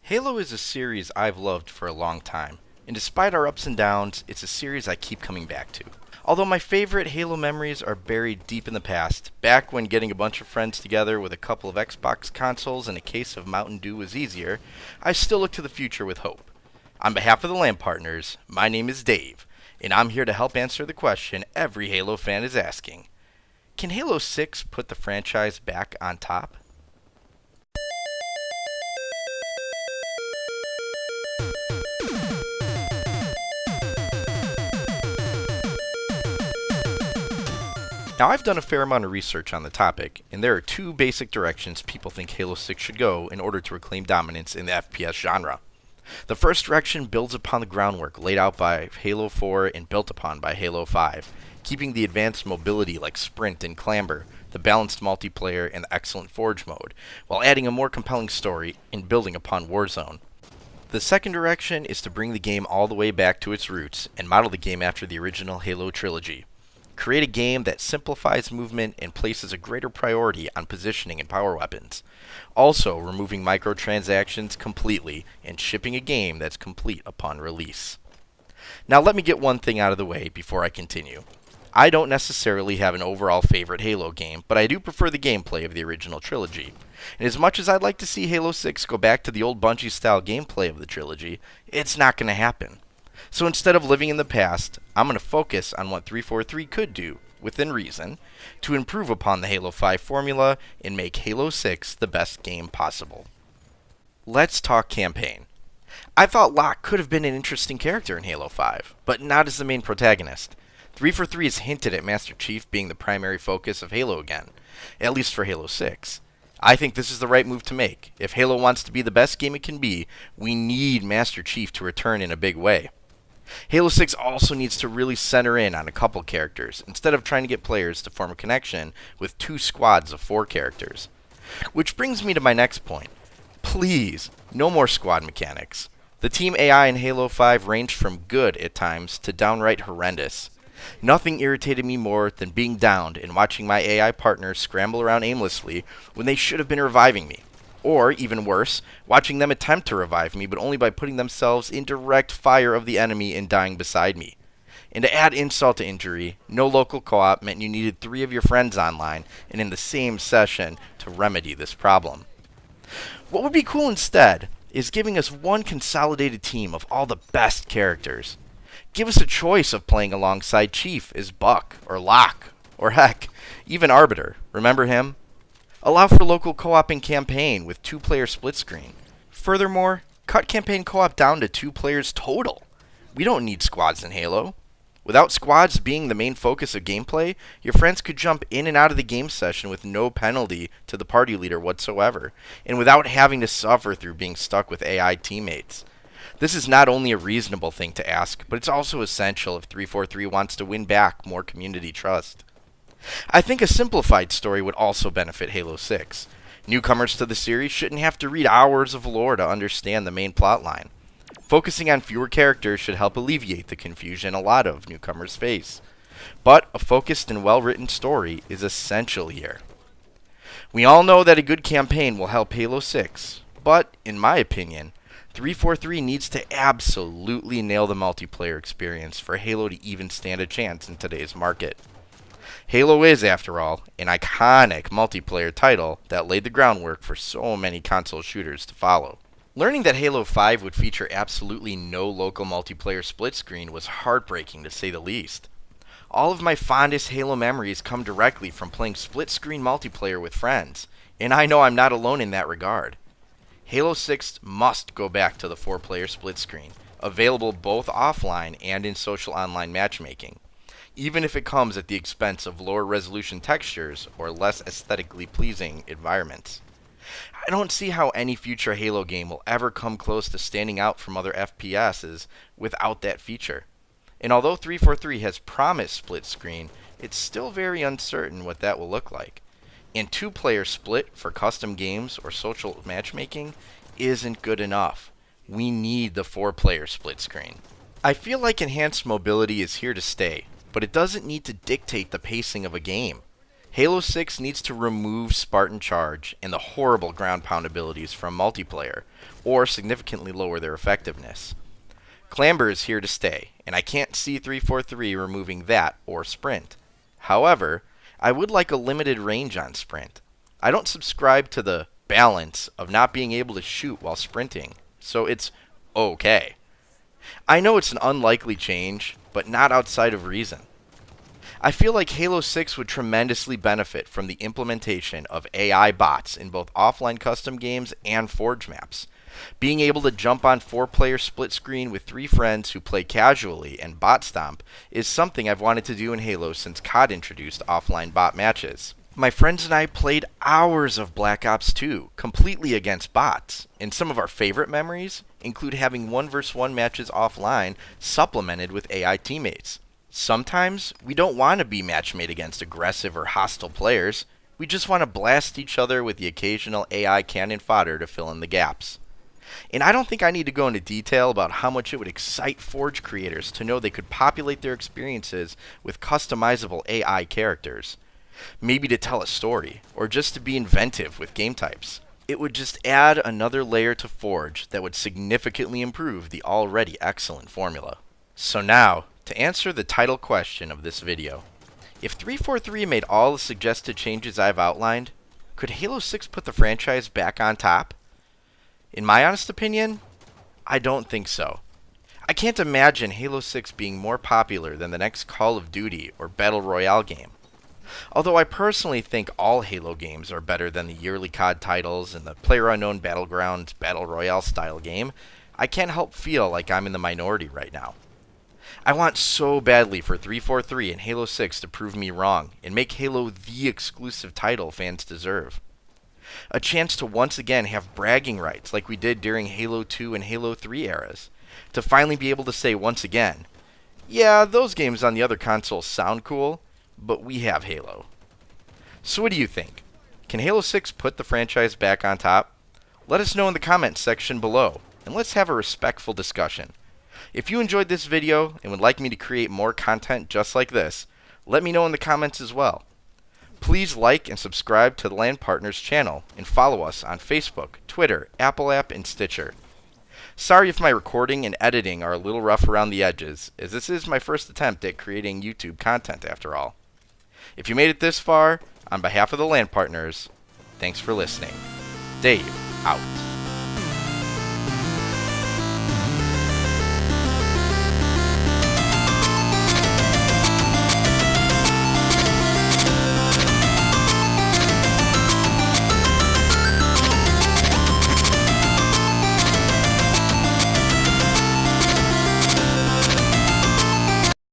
Halo is a series I've loved for a long time, and despite our ups and downs, it's a series I keep coming back to. Although my favorite Halo memories are buried deep in the past, back when getting a bunch of friends together with a couple of Xbox consoles and a case of Mountain Dew was easier, I still look to the future with hope. On behalf of the LAN partners, my name is Dave, and I'm here to help answer the question every Halo fan is asking. Can Halo 6 put the franchise back on top? Now, I've done a fair amount of research on the topic, and there are two basic directions people think Halo 6 should go in order to reclaim dominance in the FPS genre. The first direction builds upon the groundwork laid out by Halo 4 and built upon by Halo 5, keeping the advanced mobility like sprint and clamber, the balanced multiplayer, and the excellent Forge mode, while adding a more compelling story and building upon Warzone. The second direction is to bring the game all the way back to its roots and model the game after the original Halo trilogy. Create a game that simplifies movement and places a greater priority on positioning and power weapons. Also, removing microtransactions completely and shipping a game that's complete upon release. Now let me get one thing out of the way before I continue. I don't necessarily have an overall favorite Halo game, but I do prefer the gameplay of the original trilogy. And as much as I'd like to see Halo 6 go back to the old Bungie style gameplay of the trilogy, it's not going to happen. So instead of living in the past, I'm going to focus on what 343 could do, within reason, to improve upon the Halo 5 formula and make Halo 6 the best game possible. Let's talk campaign. I thought Locke could have been an interesting character in Halo 5, but not as the main protagonist. 343 has hinted at Master Chief being the primary focus of Halo again, at least for Halo 6. I think this is the right move to make. If Halo wants to be the best game it can be, we need Master Chief to return in a big way. Halo 6 also needs to really center in on a couple characters, instead of trying to get players to form a connection with two squads of 4 characters. Which brings me to my next point. Please, no more squad mechanics. The team AI in Halo 5 ranged from good at times to downright horrendous. Nothing irritated me more than being downed and watching my AI partners scramble around aimlessly when they should have been reviving me. Or, even worse, watching them attempt to revive me, but only by putting themselves in direct fire of the enemy and dying beside me. And to add insult to injury, no local co-op meant you needed 3 of your friends online and in the same session to remedy this problem. What would be cool instead is giving us one consolidated team of all the best characters. Give us a choice of playing alongside Chief as Buck, or Locke, or heck, even Arbiter. Remember him? Allow for local co-op in campaign with 2-player split screen. Furthermore, cut campaign co-op down to 2 players total. We don't need squads in Halo. Without squads being the main focus of gameplay, your friends could jump in and out of the game session with no penalty to the party leader whatsoever, and without having to suffer through being stuck with AI teammates. This is not only a reasonable thing to ask, but it's also essential if 343 wants to win back more community trust. I think a simplified story would also benefit Halo 6. Newcomers to the series shouldn't have to read hours of lore to understand the main plotline. Focusing on fewer characters should help alleviate the confusion a lot of newcomers face. But a focused and well-written story is essential here. We all know that a good campaign will help Halo 6, but, in my opinion, 343 needs to absolutely nail the multiplayer experience for Halo to even stand a chance in today's market. Halo is, after all, an iconic multiplayer title that laid the groundwork for so many console shooters to follow. Learning that Halo 5 would feature absolutely no local multiplayer split screen was heartbreaking to say the least. All of my fondest Halo memories come directly from playing split screen multiplayer with friends, and I know I'm not alone in that regard. Halo 6 must go back to the 4-player split screen, available both offline and in social online matchmaking, even if it comes at the expense of lower resolution textures or less aesthetically pleasing environments. I don't see how any future Halo game will ever come close to standing out from other FPSs without that feature. And although 343 has promised split screen, it's still very uncertain what that will look like. And 2-player split for custom games or social matchmaking isn't good enough. We need the 4-player split screen. I feel like enhanced mobility is here to stay, but it doesn't need to dictate the pacing of a game. Halo 6 needs to remove Spartan Charge and the horrible ground pound abilities from multiplayer, or significantly lower their effectiveness. Clamber is here to stay, and I can't see 343 removing that or Sprint. However, I would like a limited range on Sprint. I don't subscribe to the balance of not being able to shoot while sprinting, so it's okay. I know it's an unlikely change, but not outside of reason. I feel like Halo 6 would tremendously benefit from the implementation of AI bots in both offline custom games and Forge maps. Being able to jump on 4-player split screen with 3 friends who play casually and bot stomp is something I've wanted to do in Halo since COD introduced offline bot matches. My friends and I played hours of Black Ops 2 completely against bots, and some of our favorite memories include having 1 vs 1 matches offline supplemented with AI teammates. Sometimes we don't want to be matchmade against aggressive or hostile players. We just want to blast each other with the occasional AI cannon fodder to fill in the gaps. And I don't think I need to go into detail about how much it would excite Forge creators to know they could populate their experiences with customizable AI characters. Maybe to tell a story, or just to be inventive with game types. It would just add another layer to Forge that would significantly improve the already excellent formula. So now, to answer the title question of this video, if 343 made all the suggested changes I've outlined, could Halo 6 put the franchise back on top? In my honest opinion, I don't think so. I can't imagine Halo 6 being more popular than the next Call of Duty or Battle Royale game. Although I personally think all Halo games are better than the yearly COD titles and the PlayerUnknown Battlegrounds Battle Royale style game, I can't help feel like I'm in the minority right now. I want so badly for 343 and Halo 6 to prove me wrong and make Halo the exclusive title fans deserve. A chance to once again have bragging rights like we did during Halo 2 and Halo 3 eras. To finally be able to say once again, yeah, those games on the other consoles sound cool, but we have Halo. So what do you think? Can Halo 6 put the franchise back on top? Let us know in the comments section below, and let's have a respectful discussion. If you enjoyed this video and would like me to create more content just like this, let me know in the comments as well. Please like and subscribe to the LAN Partners channel and follow us on Facebook, Twitter, Apple App, and Stitcher. Sorry if my recording and editing are a little rough around the edges, as this is my first attempt at creating YouTube content after all. If you made it this far, on behalf of the LAN Partners, thanks for listening. Dave, out.